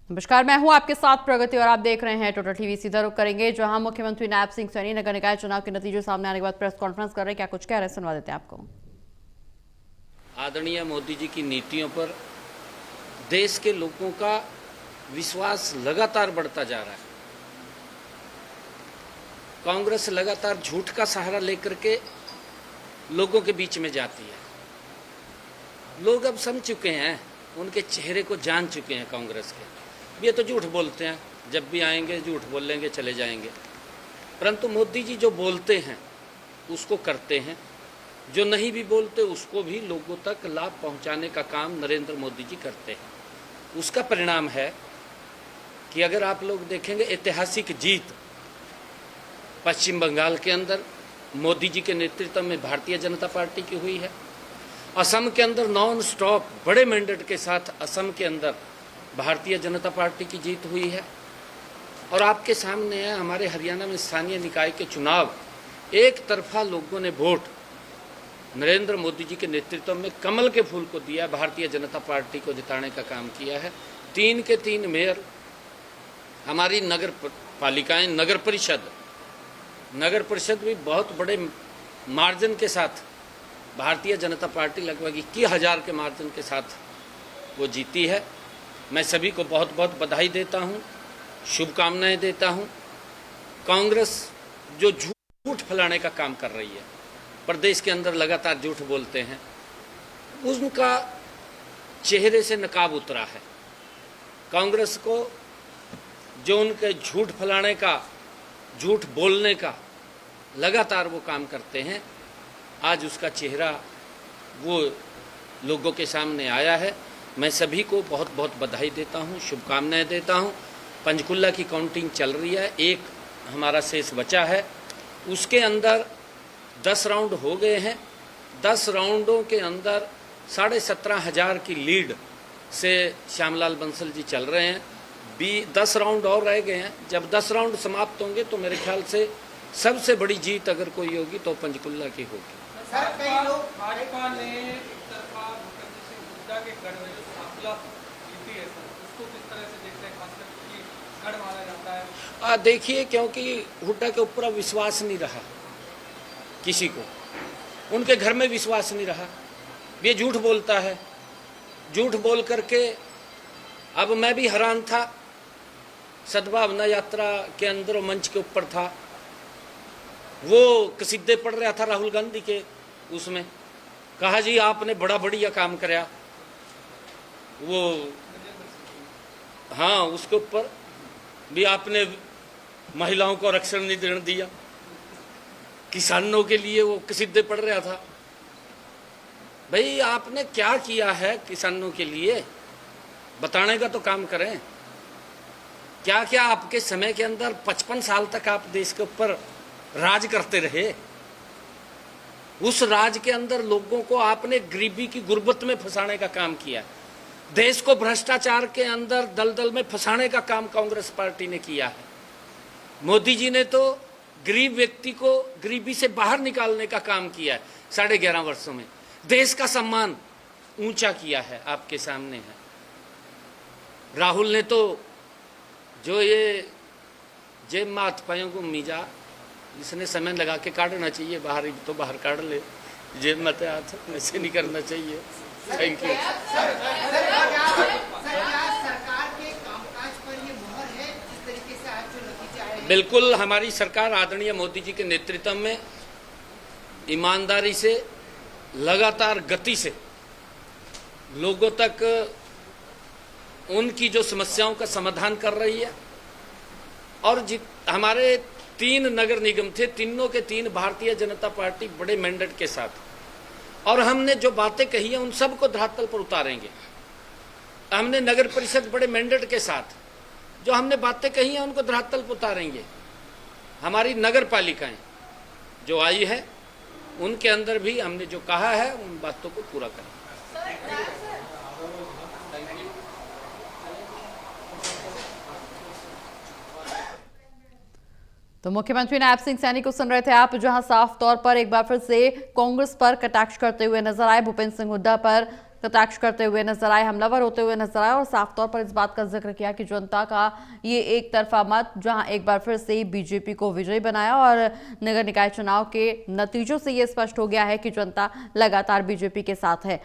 नमस्कार, मैं हूं आपके साथ प्रगति और आप देख रहे हैं टोटल टीवी। सीधा रुख करेंगे जहां मुख्यमंत्री नायब सिंह सैनी नगर निकाय चुनाव के नतीजे सामने आने के बाद प्रेस कॉन्फ्रेंस कर रहे हैं। क्या कुछ कह रहे हैं, सुनवा देते हैं आपको। आदरणीय मोदी जी की नीतियों पर देश के लोगों का विश्वास लगातार बढ़ता जा रहा है। कांग्रेस लगातार झूठ का सहारा लेकर के लोगों के बीच में जाती है। लोग अब समझ चुके हैं, उनके चेहरे को जान चुके हैं कांग्रेस के। ये तो झूठ बोलते हैं, जब भी आएंगे झूठ बोलेंगे, चले जाएंगे। परंतु मोदी जी जो बोलते हैं उसको करते हैं, जो नहीं भी बोलते उसको भी लोगों तक लाभ पहुंचाने का काम नरेंद्र मोदी जी करते हैं। उसका परिणाम है कि अगर आप लोग देखेंगे, ऐतिहासिक जीत पश्चिम बंगाल के अंदर मोदी जी के नेतृत्व में भारतीय जनता पार्टी की हुई है। असम के अंदर नॉन स्टॉप बड़े मैंडेट के साथ असम के अंदर भारतीय जनता पार्टी की जीत हुई है। और आपके सामने है, हमारे हरियाणा में स्थानीय निकाय के चुनाव एक तरफा लोगों ने वोट नरेंद्र मोदी जी के नेतृत्व में कमल के फूल को दिया, भारतीय जनता पार्टी को जिताने का काम किया है। 3 के 3 मेयर, हमारी नगर पालिकाएं, नगर परिषद भी बहुत बड़े मार्जिन के साथ भारतीय जनता पार्टी लगभग 21,000 के मार्जिन के साथ वो जीती है। मैं सभी को बहुत बहुत बधाई देता हूँ, शुभकामनाएं देता हूँ। कांग्रेस जो झूठ फैलाने का काम कर रही है, प्रदेश के अंदर लगातार झूठ बोलते हैं, उनका चेहरे से नकाब उतरा है। कांग्रेस को जो उनके झूठ फैलाने का, झूठ बोलने का लगातार वो काम करते हैं, आज उसका चेहरा वो लोगों के सामने आया है। मैं सभी को बहुत बहुत बधाई देता हूँ, शुभकामनाएं देता हूँ। पंचकुला की काउंटिंग चल रही है, एक हमारा शेष बचा है, उसके अंदर 10 राउंड हो गए हैं। 10 राउंडों के अंदर 17,500 की लीड से श्यामलाल बंसल जी चल रहे हैं। 10 राउंड और रह गए हैं। जब 10 राउंड समाप्त होंगे तो मेरे ख्याल से सबसे बड़ी जीत अगर कोई होगी तो पंचकुला की होगी। सर, कई लोग भाजपा ने एक तरफा भूपेंद्र सिंह हुड्डा के गढ़ में जो साफला जीती है, सर उसको किस तरह से देखते हैं, खासकर कि गढ़ माना जाता है? देखिए, क्योंकि हुड्डा के ऊपर विश्वास नहीं रहा किसी को, उनके घर में विश्वास नहीं रहा। ये झूठ बोलता है, झूठ बोल करके अब मैं भी हैरान था। सद्भावना यात्रा के अंदर मंच के ऊपर था, वो कसीदे पढ़ रहा था राहुल गांधी के, उसमें कहा जी आपने बड़ा बढ़िया काम कराया। वो हाँ, उसके ऊपर भी आपने महिलाओं को आरक्षण नहीं देने दिया, किसानों के लिए वो कसीदे पढ़ रहा था। भाई आपने क्या किया है किसानों के लिए, बताने का तो काम करें। क्या क्या आपके समय के अंदर 55 साल तक आप देश के ऊपर राज करते रहे। उस राज के अंदर लोगों को आपने गरीबी की गुर्बत में फंसाने का काम किया। देश को भ्रष्टाचार के अंदर दलदल में फंसाने का काम कांग्रेस पार्टी ने किया है। मोदी जी ने तो गरीब व्यक्ति को गरीबी से बाहर निकालने का काम किया है। 11.5 वर्षों में देश का सम्मान ऊंचा किया है, आपके सामने है। राहुल ने तो जो ये जेब में हाथ पायों को मीजा, इसने समय लगा के काटना चाहिए, बाहर तो बाहर काट ले, जेब में हाथ ऐसे नहीं करना चाहिए। Thank you. बिल्कुल, हमारी सरकार आदरणीय मोदी जी के नेतृत्व में ईमानदारी से, लगातार गति से लोगों तक उनकी जो समस्याओं का समाधान कर रही है। और हमारे 3 नगर निगम थे, तीनों के 3 भारतीय जनता पार्टी बड़े मैंडेट के साथ, और हमने जो बातें कही है उन सब को धरातल पर उतारेंगे। हमने नगर परिषद बड़े मैंडेट के साथ जो हमने बातें कही हैं उनको धरातल पर उतारेंगे। हमारी नगर पालिकाएं जो आई है उनके अंदर भी हमने जो कहा है उन बातों को पूरा करें। तो मुख्यमंत्री नायब सिंह सैनी को सुन रहे थे आप, जहां साफ तौर पर एक बार फिर से कांग्रेस पर कटाक्ष करते हुए नजर आए। भूपेंद्र सिंह हुड्डा पर कटाक्ष करते हुए नजर आए, हमलावर होते हुए नजर आए और साफ तौर पर इस बात का जिक्र किया कि जनता का ये एक तरफा मत जहां एक बार फिर से बीजेपी को विजयी बनाया और नगर निकाय चुनाव के नतीजों से ये स्पष्ट हो गया है कि जनता लगातार बीजेपी के साथ है।